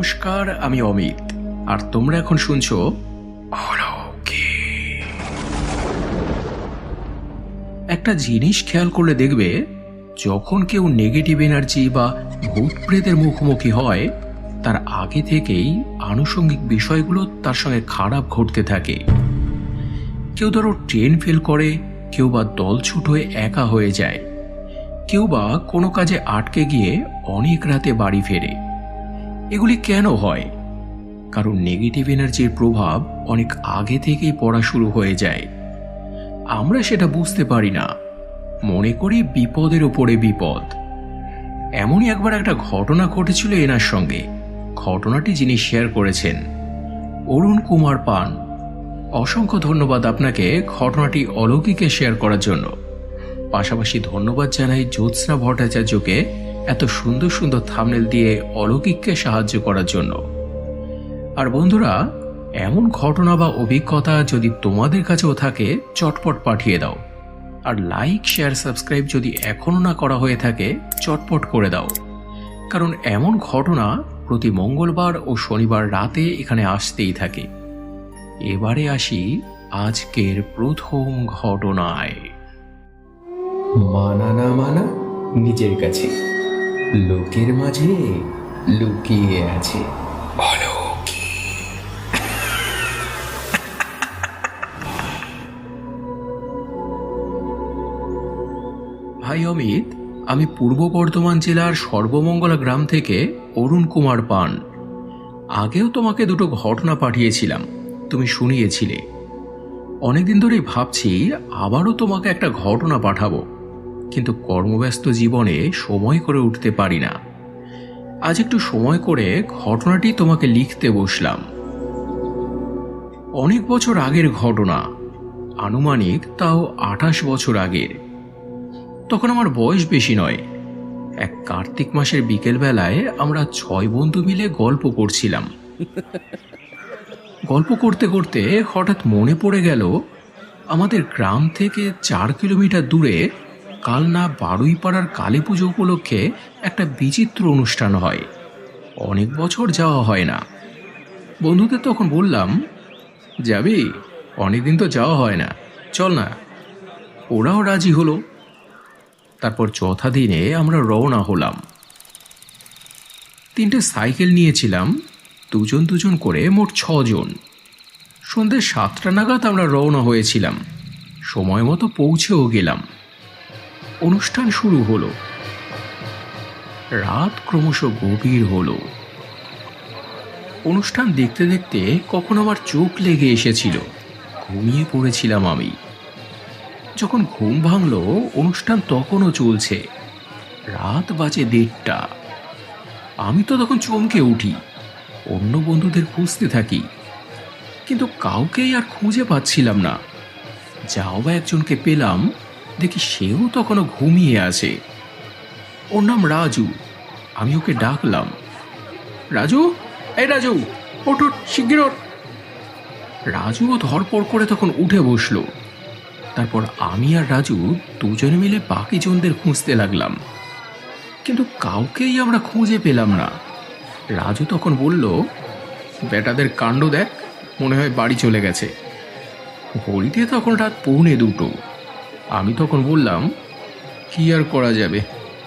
নমস্কার, আমি অমিত, আর তোমরা এখন শুনছো অলৌকিক। একটা জিনিস খেয়াল করলে দেখবে, যখন কেউ নেগেটিভ এনার্জি বা ভূত প্রেতের মুখোমুখি হয়, তার আগে থেকেই আনুষঙ্গিক বিষয়গুলো তার সঙ্গে খারাপ ঘটতে থাকে। কেউ ধরো ট্রেন ফেল করে, কেউ বা দলছুট হয়ে একা হয়ে যায়, কেউ বা কোনো কাজে আটকে গিয়ে অনেক রাতে বাড়ি ফেরে। এগুলি কেন হয়? কারণ নেগেটিভ এনার্জির প্রভাব অনেক আগে থেকেই পড়া শুরু হয়ে যায়। আমরা সেটা বুঝতে পারি না, মনে করি বিপদের ওপরে বিপদ। এমনই একবার একটা ঘটনা ঘটেছিল এনার সঙ্গে। ঘটনাটি যিনি শেয়ার করেছেন, অরুণ কুমার পান। অসংখ্য ধন্যবাদ আপনাকে ঘটনাটি অলৌকিকে শেয়ার করার জন্য। পাশাপাশি ধন্যবাদ জানাই জ্যোৎস্না ভট্টাচার্যকে এত সুন্দর সুন্দর থাম্বনেল দিয়ে অলৌকিককে সাহায্য করার জন্য। আর বন্ধুরা, এমন ঘটনা বা অভিজ্ঞতা যদি তোমাদের কাছেও থাকে, চটপট পাঠিয়ে দাও। আর লাইক, শেয়ার, সাবস্ক্রাইব যদি এখনো না করা হয়ে থাকে, চটপট করে দাও। কারণ এমন ঘটনা প্রতি মঙ্গলবার ও শনিবার রাতে এখানে আসতেই থাকে। এবারে আসি আজকের প্রথম ঘটনায়। মানা না মানা নিজের কাছে, লোকের মাঝে লুকিয়ে আছে ভাই অমিত, আমি পূর্ব বর্ধমান জেলার সর্বমঙ্গলা গ্রাম থেকে অরুণ কুমার পান। আগেও তোমাকে দুটো ঘটনা পাঠিয়েছিলাম, তুমি শুনিয়েছিলে। অনেকদিন ধরেই ভাবছি আবারও তোমাকে একটা ঘটনা পাঠাবো, কিন্তু কর্মব্যস্ত জীবনে সময় করে উঠতে পারি না। আজ একটু সময় করে ঘটনাটি তোমাকে লিখতে বসলাম। অনেক বছর আগের ঘটনা, আনুমানিক তাও 28 বছর আগের। তখন আমার বয়স বেশি নয়। এক কার্তিক মাসের বিকেল বেলায় আমরা 6 বন্ধু মিলে গল্প করছিলাম। গল্প করতে করতে হঠাৎ মনে পড়ে গেল, আমাদের গ্রাম থেকে 4 কিলোমিটার দূরে কালনা বারুইপাড়ার কালী পুজো উপলক্ষে একটা বিচিত্র অনুষ্ঠান হয়। অনেক বছর যাওয়া হয় না। বন্ধুদের তখন বললাম, যাবি? অনেকদিন তো যাওয়া হয় না, চল না। ওরাও রাজি হলো। তারপর চৌথা দিনে আমরা রওনা হলাম। 3টে সাইকেল নিয়েছিলাম, দুজন দুজন করে মোট 6 জন। সন্ধ্যে 7টা নাগাদ আমরা রওনা হয়েছিলাম। সময় মতো পৌঁছেও গেলাম। অনুষ্ঠান শুরু হলো। রাত ক্রমশ গভীর হলো। অনুষ্ঠান দেখতে দেখতে কখন আমার চোখ লেগে এসেছিল, ঘুমিয়ে পড়েছিলাম আমি। যখন ঘুম ভাঙল, অনুষ্ঠান তখনও চলছে। রাত বাজে 1:30। আমি তো তখন চমকে উঠি, অন্য বন্ধুদের খুঁজতে থাকি, কিন্তু কাউকেই আর খুঁজে পাচ্ছিলাম না। যাও বা একজনকে পেলাম, দেখি সেও তখনও ঘুমিয়ে আছে। ওর নাম রাজু। আমি ওকে ডাকলাম, রাজু, এই রাজু, ওঠ, শিগগির ওঠ। রাজুও ধরপড় করে তখন উঠে বসলো। তারপর আমি আর রাজু দুজনে মিলে বাকি জনদের খুঁজতে লাগলাম, কিন্তু কাউকেই আমরা খুঁজে পেলাম না। রাজু তখন বলল, বেটাদের কাণ্ড দেখ, মনে হয় বাড়ি চলে গেছে। ঘড়িতে তখন রাত 1:45। আমি তখন বললাম, কি আর করা যাবে,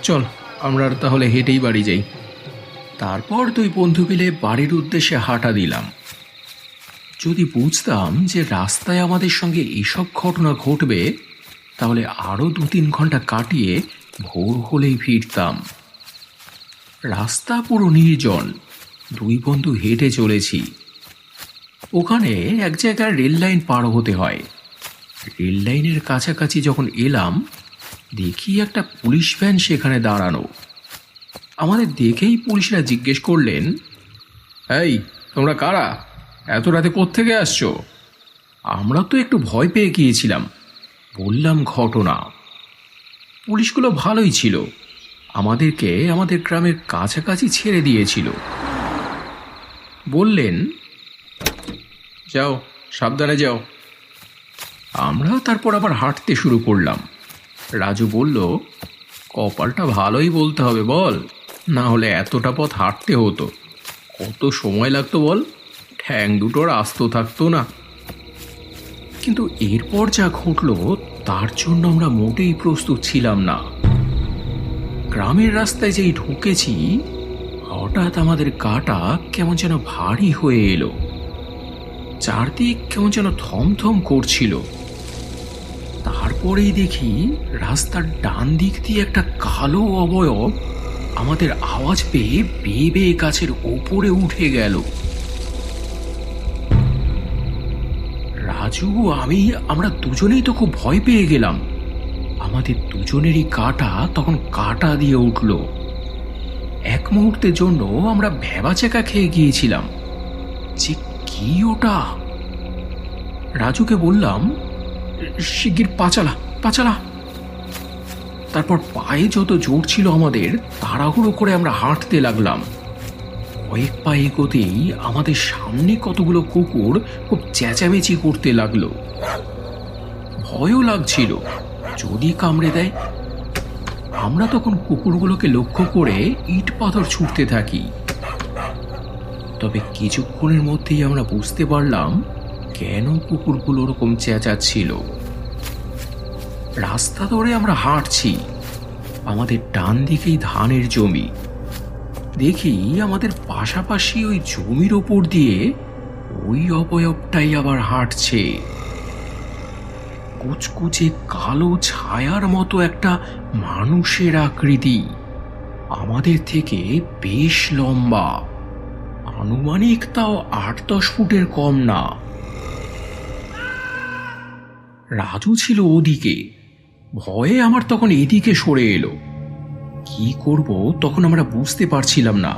চল আমরা তাহলে হেঁটেই বাড়ি যাই। তারপর 2 বন্ধু মিলে বাড়ির উদ্দেশ্যে হাঁটা দিলাম। যদি বুঝতাম যে রাস্তায় আমাদের সঙ্গে এসব ঘটনা ঘটবে, তাহলে আরও 2-3 ঘন্টা কাটিয়ে ভোর হলেই ফিরতাম। রাস্তা পুরো নির্জন। 2 বন্ধু হেঁটে চলেছি। ওখানে এক জায়গায় রেল লাইন পার হতে হয়। রেল লাইনের কাছাকাছি যখন এলাম, দেখি একটা পুলিশ ভ্যান সেখানে দাঁড়ানো। আমাদের দেখেই পুলিশরা জিজ্ঞেস করলেন, এই তোমরা কারা? এত রাতে কোত্থেকে আসছো? আমরা তো একটু ভয় পেয়ে গিয়েছিলাম। বললাম ঘটনা। পুলিশগুলো ভালোই ছিল, আমাদেরকে আমাদের গ্রামের কাছাকাছি ছেড়ে দিয়েছিল। বললেন, যাও, সাবধানে যাও। আমরা তারপর আবার হাঁটতে শুরু করলাম। রাজু বলল, কপালটা ভালোই বলতে হবে বল, না হলে এতটা পথ হাঁটতে হতো। কত সময় লাগতো বল, ঠ্যাং দুটোর আস্ত থাকতো না। কিন্তু এরপর যা ঘটলো তার জন্য আমরা মোটেই প্রস্তুত ছিলাম না। গ্রামের রাস্তায় যেই ঢুকেছি, হঠাৎ আমাদের গাটা কেমন যেন ভারী হয়ে এলো। চারদিক কেমন যেন থমথম করছিল। তারপরেই দেখি রাস্তার ডান দিক দিয়ে একটা কালো অবয়ব আমাদের আওয়াজ পেয়ে বেয়ে বেয়ে গাছের ওপরে উঠে গেল। রাজু, আমরা দুজনেই তো খুব ভয় পেয়ে গেলাম। আমাদের দুজনেরই কাটা তখন কাটা দিয়ে উঠল। এক মুহূর্তের জন্য আমরা ভ্যাবাচ্যাকা খেয়ে গিয়েছিলাম যে কি ওটা। রাজুকে বললাম, শিগগির পাচালা পাচালা। তারপর পায়ে যত জোর ছিল আমাদের, তাড়াহুড়ো করে আমরা হাঁটতে লাগলাম। কয়েক পা এগোতেই আমাদের সামনে কতগুলো কুকুর খুব চেঁচামেচি করতে লাগলো। ভয়ও লাগছিল যদি কামড়ে দেয়। আমরা তখন কুকুরগুলোকে লক্ষ্য করে ইট পাথর ছুটতে থাকি। তবে কিছুক্ষণের মধ্যেই আমরা বুঝতে পারলাম কেন কুকুরগুলো ওরকম চেঁচাচ্ছিল। রাস্তা ধরে আমরা হাঁটছি, আমাদের ডান দিকেই ধানের জমি। দেখি আমাদের পাশাপাশি ওই জমির ওপর দিয়ে ওই অবয়বটাই আবার হাঁটছে। কুচকুচে কালো ছায়ার মতো একটা মানুষের আকৃতি, আমাদের থেকে বেশ লম্বা, আনুমানিক তাও 8-10 ফুটের কম না। রাজু ছিল ওদিকে, ভয়ে আমার তখন এদিকে সরে এলো। কি করব তখন আমরা বুঝতে পারছিলাম না।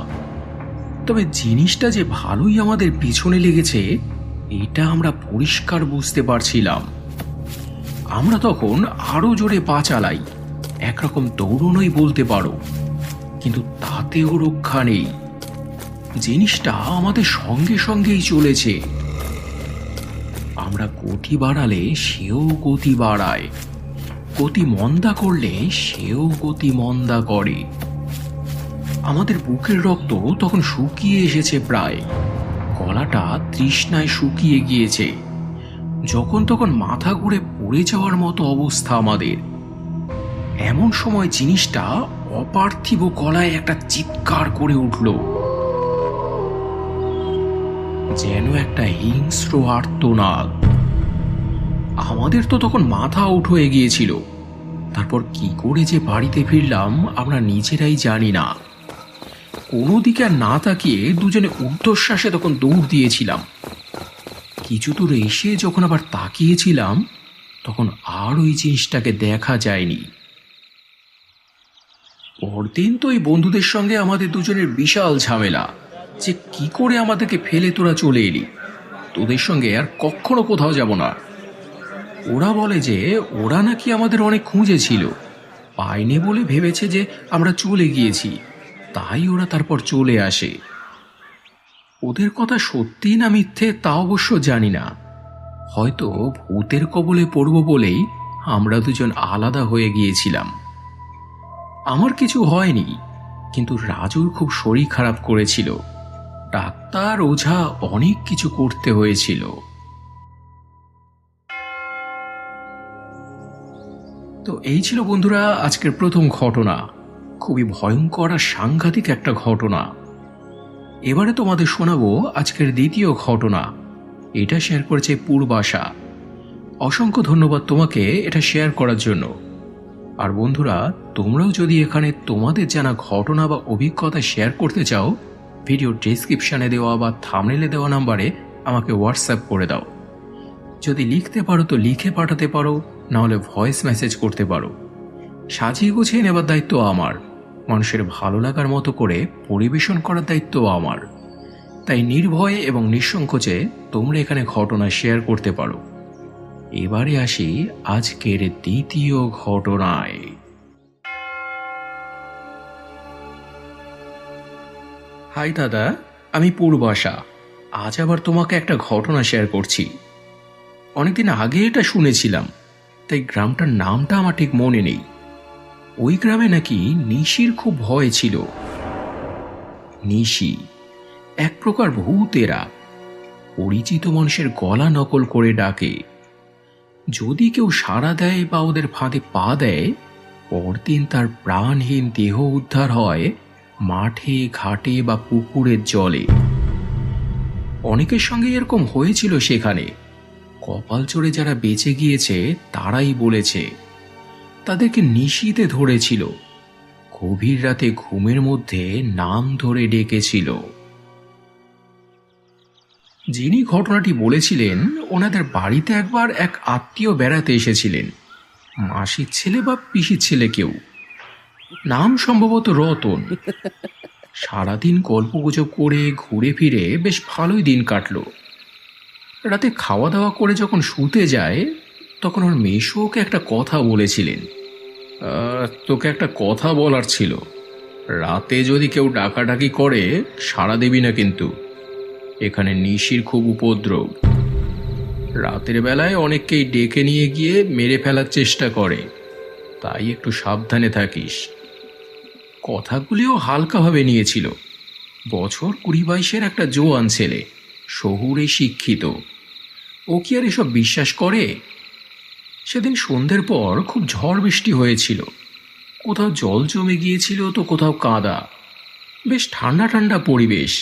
তবে জিনিসটা যে ভালোই আমাদের পিছনে লেগেছে এটা আমরা পরিষ্কার বুঝতে পারছিলাম। আমরা তখন আরো জোরে পা চালাই, একরকম দৌড়নোই বলতে পারো, কিন্তু তাতেও রক্ষা নেই। জিনিসটা আমাদের সঙ্গে সঙ্গেই চলেছে। আমরা গতি বাড়ালে সেও গতি বাড়ায়, গতি মন্দা করলে সেও গতি মন্দা করে। আমাদের বুকের রক্ত তখন শুকিয়ে এসেছে প্রায়, গলাটা তৃষ্ণায় শুকিয়ে গিয়েছে। যখন তখন মাথা ঘুরে পড়ে যাওয়ার মতো অবস্থা আমাদের। এমন সময় জিনিসটা অপার্থিব গলায় একটা চিৎকার করে উঠল, যেন একটা হিংস্র আর্তনাদ। আমাদের তো তখন মাথা আউট হয়ে গিয়েছিল। তারপর কি করে যে বাড়িতে ফিরলাম আমরা নিজেরাই জানি না। কোনো দিকে আর না তাকিয়ে দুজনে ঊর্ধ্বশ্বাসে তখন দৌড় দিয়েছিলাম। কিছু দূর এসে যখন আবার তাকিয়েছিলাম তখন আর ওই জিনিসটাকে দেখা যায়নি। পরদিন তো এই বন্ধুদের সঙ্গে আমাদের দুজনের বিশাল ঝামেলা, যে কি করে আমাদেরকে ফেলে তোরা চলে এলি, তোদের সঙ্গে আর কখনো কোথাও যাব না। ওরা বলে যে ওরা নাকি আমাদের অনেক খুঁজেছিল, পায়নি বলে ভেবেছে যে আমরা চলে গিয়েছি, তাই ওরা তারপর চলে আসে। ওদের কথা সত্যি না মিথ্যে তা অবশ্য জানি না। হয়তো ভূতের কবলে পড়ব বলেই আমরা দুজন আলাদা হয়ে গিয়েছিলাম। আমার কিছু হয়নি, কিন্তু রাজুর খুব শরীর খারাপ করেছিল। ডাক্তার ওঝা অনেক কিছু করতে হয়েছিল। তো এই ছিল বন্ধুরা আজকের প্রথম ঘটনা। খুবই ভয়ঙ্কর আর সাংঘাতিক একটা ঘটনা। এবারে তোমাদের শোনাবো আজকের দ্বিতীয় ঘটনা। এটা শেয়ার করেছে পূর্বাশা। অসংখ্য ধন্যবাদ তোমাকে এটা শেয়ার করার জন্য। আর বন্ধুরা, তোমরাও যদি এখানে তোমাদের জানা ঘটনা বা অভিজ্ঞতা শেয়ার করতে চাও, ভিডিও ডেসক্রিপশনে দেওয়া বা থাম্বনেলে দেওয়া নাম্বারে আমাকে হোয়াটসঅ্যাপ করে দাও। যদি লিখতে পারো তো লিখে পাঠাতে পারো, নাহলে ভয়েস মেসেজ করতে পারো। সাজিয়ে গুছিয়ে নেবার দায়িত্ব আমার, মানুষের ভালো লাগার মতো করে পরিবেশন করার দায়িত্ব আমার। তাই নির্ভয়ে এবং নিঃসংকোচে তোমরা এখানে ঘটনা শেয়ার করতে পারো। এবারে আসি আজকের দ্বিতীয় ঘটনায়। হাই দাদা, আমি পূর্বাশা। আজ আবার তোমাকে একটা ঘটনা শেয়ার করছি। অনেকদিন আগে এটা শুনেছিলাম, তাই গ্রামটার নামটা আমার ঠিক মনে নেই। ওই গ্রামে নাকি নিশির খুব ভয় ছিল। নিশি এক প্রকার ভূতেরা পরিচিত মানুষের গলা নকল করে ডাকে। যদি কেউ সাড়া দেয় বা ওদের ফাঁদে পা দেয়, পরদিন তার প্রাণহীন দেহ উদ্ধার হয় মাঠে ঘাটে বা পুকুরের জলে। অনেকের সঙ্গে এরকম হয়েছিল সেখানে। কপাল চড়ে যারা বেঁচে গিয়েছে তারাই বলেছে তাদেরকে নিশীথে ধরেছিল, গভীর রাতে ঘুমের মধ্যে নাম ধরে ডেকেছিল। যিনি ঘটনাটি বলেছিলেন ওনাদের বাড়িতে একবার এক আত্মীয় বেড়াতে এসেছিলেন, মাসির ছেলে বা পিসির ছেলে কেউ, নাম সম্ভবত রতন। সারাদিন গল্পগুজব করে ঘুরে ফিরে বেশ ভালোই দিন কাটলো। রাতে খাওয়া দাওয়া করে যখন শুতে যায় তখন ওর মেসো ওকে একটা কথা বলেছিলেন। তোকে একটা কথা বলার ছিল, রাতে যদি কেউ ডাকাডাকি করে সাড়া দিবি না কিন্তু, এখানে নিশির খুব উপদ্রব। রাতের বেলায় অনেককেই ডেকে নিয়ে গিয়ে মেরে ফেলার চেষ্টা করে, তাই একটু সাবধানে থাকিস। কথাগুলিও হালকাভাবে নিয়েছিল। বছর 20-22-এর একটা জোয়ান ছেলে, শহুরে শিক্ষিত। ও কি আর এসব বিশ্বাস করে? সেদিন সন্ধ্যের পর খুব ঝড় বৃষ্টি হয়েছিল, কোথাও জল জমে গিয়েছিল তো কোথাও কাদা। বেশ ঠান্ডা ঠান্ডা পরিবেশ,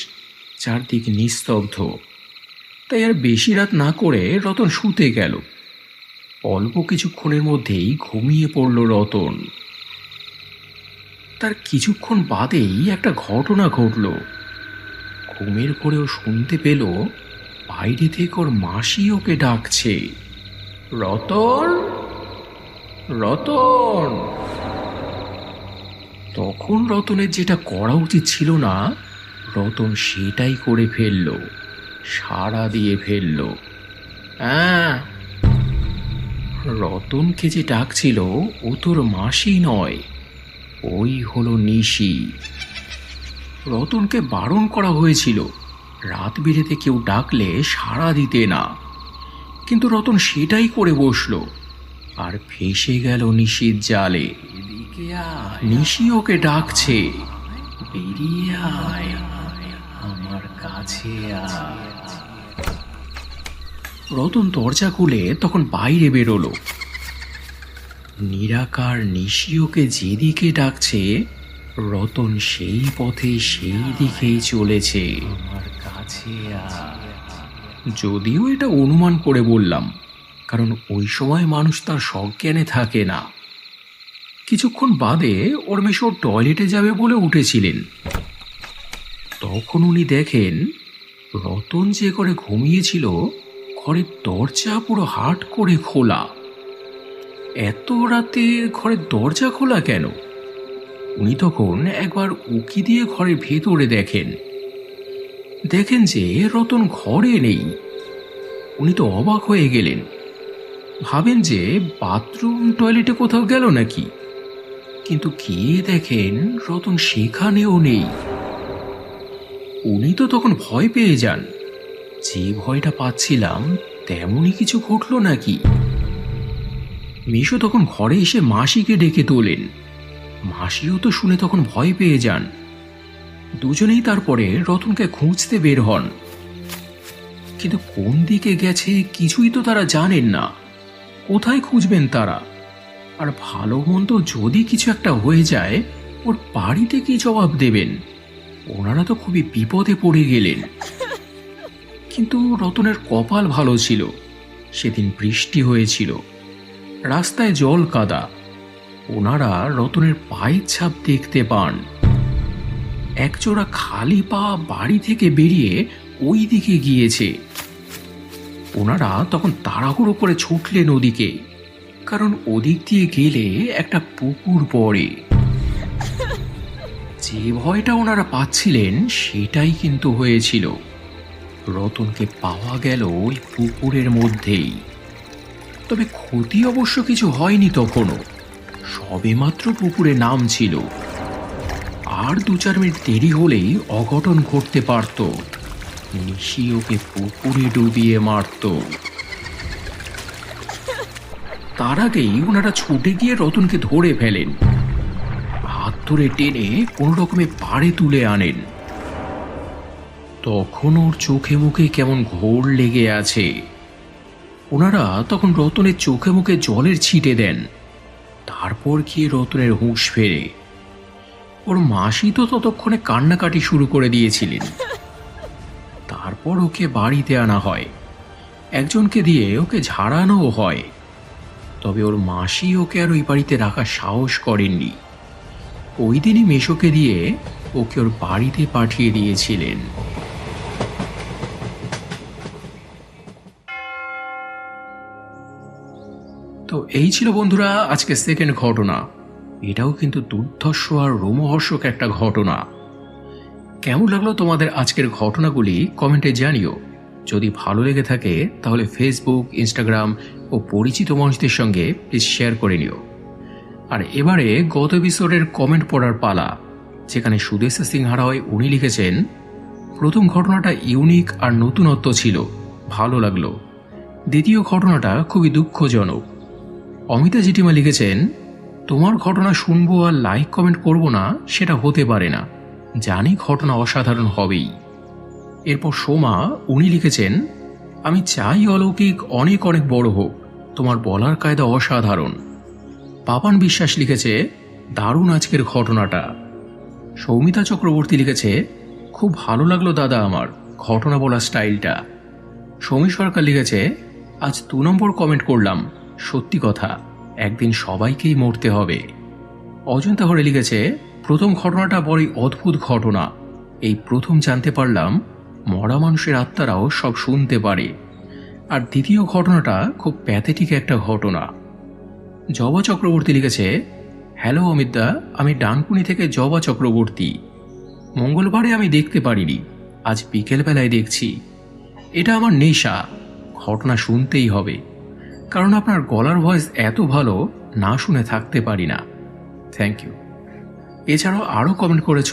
চারদিক নিস্তব্ধ। তাই আর বেশি রাত না করে রতন শুতে গেল। অল্প কিছুক্ষণের মধ্যেই ঘুমিয়ে পড়ল রতন। তার কিছুক্ষণ বাদেই একটা ঘটনা ঘটল। ঘুমের ঘোরেও শুনতে পেল বাইরে থেকে ওর মাসি ওকে ডাকছে, রতন, রতন। তখন রতনের যেটা করা উচিত ছিল না, রতন সেটাই করে ফেলল, সাড়া দিয়ে ফেলল। হ্যাঁ, রতনকে যে ডাকছিল ও তোর মাসি নয়, ওই হলো নিশি। রতনকে বারণ করা হয়েছিল রাত বিরেতে কেউ ডাকলে সাড়া দিতে না, কিন্তু রতন সেটাই করে বসলো আর ফেঁসে গেল নিশির জালে। নিশি ওকে ডাকছে, বেরিয়ে আয়, আমার কাছে আয়। রতন দরজা খুলে তখন বাইরে বেরোলো। নিরাকার নিশি ওকে যেদিকে ডাকছে, রতন সেই পথে সেই দিকেই চলেছে। আমার কাছে আয়। যদিও এটা অনুমান করে বললাম, কারণ ওই সময় মানুষ তার সজ্ঞানে থাকে না। কিছুক্ষণ বাদে ওর মেশো টয়লেটে যাবে বলে উঠেছিলেন। তখন উনি দেখেন রতন যে ঘরে ঘুমিয়েছিল ঘরের দরজা পুরো হাট করে খোলা। এত রাতে ঘরের দরজা খোলা কেন? উনি তখন একবার উকি দিয়ে ঘরের ভেতরে দেখেন যে রতন ঘরে নেই। উনি তো অবাক হয়ে গেলেন, ভাবেন যে বাথরুম টয়লেটে কোথাও গেল নাকি, কিন্তু গিয়ে দেখেন রতন সেখানেও নেই। উনি তো তখন ভয় পেয়ে যান, যে ভয়টা পাচ্ছিলাম তেমনই কিছু ঘটলো নাকি। মিশু তখন ঘরে এসে মাসিকে ডেকে তোলেন। মাসিও তো শুনে তখন ভয় পেয়ে যান। দুজনেই তারপরে রতনকে খুঁজতে বের হন, কিন্তু কোন দিকে গেছে কিছুই তো তারা জানেন না। কোথায় খুঁজবেন তারা? আর ভালো মন্দ যদি কিছু একটা হয়ে যায় ওর বাড়িতে কি জবাব দেবেন? ওনারা তো খুবই বিপদে পড়ে গেলেন। কিন্তু রতনের কপাল ভালো ছিল, সেদিন বৃষ্টি হয়েছিল, রাস্তায় জল কাদা। ওনারা রতনের পায়ের ছাপ দেখতে পান। একজোড়া খালি পা বাড়ি থেকে বেরিয়ে ওই দিকে গিয়েছে। ওনারা তখন তাড়াহুড়ো করে ছুটলেন ওদিকে, কারণ ওদিক দিয়ে গেলে একটা পুকুর পড়ে। যে ভয়টা ওনারা পাচ্ছিলেন সেটাই কিন্তু হয়েছিল। রতনকে পাওয়া গেল ওই পুকুরের মধ্যেই। তবে ক্ষতি অবশ্য কিছু হয়নি তখনও, সবেমাত্র পুকুরে নামছিল। আর 2-4 মিনিট দেরি হলেই অঘটন ঘটতে পারত। নিশি ওকে পুকুরে ডুবিয়ে মারত। তার আগেই ওনারা ছুটে গিয়ে রতনকে ধরে ফেলেন, হাত ধরে টেনে কোন রকমে পাড়ে তুলে আনেন। তখন ওর চোখে মুখে কেমন ঘোর লেগে আছে। ওনারা তখন রতনের চোখে মুখে জলের ছিটে দেন। তারপর গিয়ে রতনের হুঁশ ফেরে। ওর মাসি তো ততক্ষণে কান্নাকাটি শুরু করে দিয়েছিলেন। তারপর ওকে বাড়িতে আনা হয়, একজনকে দিয়ে ওকে ঝাড়ানোও হয়। তবে ওর মাসি ওকে আর ওই বাড়িতে রাখার সাহস করেননি। ওই দিনই মেশোকে দিয়ে ওকে ওর বাড়িতে পাঠিয়ে দিয়েছিলেন। তো এই ছিল বন্ধুরা আজকে সেকেন্ড ঘটনা। এটাও কিন্তু দুর্ধর্ষ আর রোমহর্ষক একটা ঘটনা। কেমন লাগলো তোমাদের আজকের ঘটনাগুলি কমেন্টে জানিও। যদি ভালো লেগে থাকে তাহলে ফেসবুক, ইনস্টাগ্রাম ও পরিচিত মানুষদের সঙ্গে প্লিজ শেয়ার করে নিও। আর এবারে গত এপিসোডের কমেন্ট পড়ার পালা, যেখানে সুদেশ সিংহ রায় উনি লিখেছেন, প্রথম ঘটনাটা ইউনিক আর নতুনত্ব ছিল, ভালো লাগলো। দ্বিতীয় ঘটনাটা খুবই দুঃখজনক। অমিতা জেঠিমা লিখেছেন, তোমার ঘটনা শুনবো আর লাইক কমেন্ট করব না সেটা হতে পারে না, জানি ঘটনা অসাধারণ হবেই। এরপর সোমা উনি লিখেছেন, আমি চাই অলৌকিক অনেক অনেক বড় হোক, তোমার বলার কায়দা অসাধারণ। পাপান বিশ্বাস লিখেছে, দারুণ আজকের ঘটনাটা। সৌমিতা চক্রবর্তী লিখেছে, খুব ভালো লাগলো দাদা আমার ঘটনা বলার স্টাইলটা। সৌমি সরকার লিখেছে, আজ 2 নম্বর কমেন্ট করলাম, সত্যি কথা, একদিন সবাইকেই মরতে হবে। অজন্তা হরে লিখেছে, প্রথম ঘটনাটা বড়ই অদ্ভুত ঘটনা, এই প্রথম জানতে পারলাম মরা মানুষের আত্মারাও সব শুনতে পারে। আর দ্বিতীয় ঘটনাটা খুব প্যাথেটিক একটা ঘটনা। জবা চক্রবর্তী লিখেছে, হ্যালো অমিতদা, আমি ডানকুনি থেকে জবা চক্রবর্তী। মঙ্গলবারে আমি দেখতে পারিনি, আজ বিকেলবেলায় দেখছি। এটা আমার নেশা, ঘটনা শুনতেই হবে, কারণ আপনার গলার ভয়েস এত ভালো, না শুনে থাকতে পারি না। Thank you. এছাড়াও আরও কমেন্ট করেছ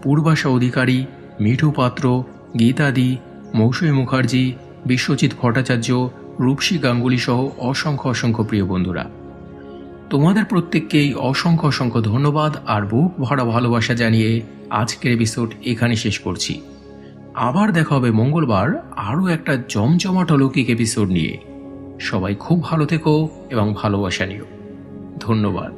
পূর্বাশা অধিকারী, মিঠু পাত্র, গীতাদি, মৌসুমী মুখার্জি, বিশ্বজিৎ ভট্টাচার্য, রূপসী গাঙ্গুলি সহ অসংখ্য অসংখ্য প্রিয় বন্ধুরা। তোমাদের প্রত্যেককেই অসংখ্য অসংখ্য ধন্যবাদ আর বুক ভরা ভালোবাসা জানিয়ে আজকের এপিসোড এখানে শেষ করছি। আবার দেখা হবে মঙ্গলবার আরও একটা জমজমাট অলৌকিক এপিসোড নিয়ে। সবাই খুব ভালো থেকো এবং ভালোবাসা নিও। ধন্যবাদ।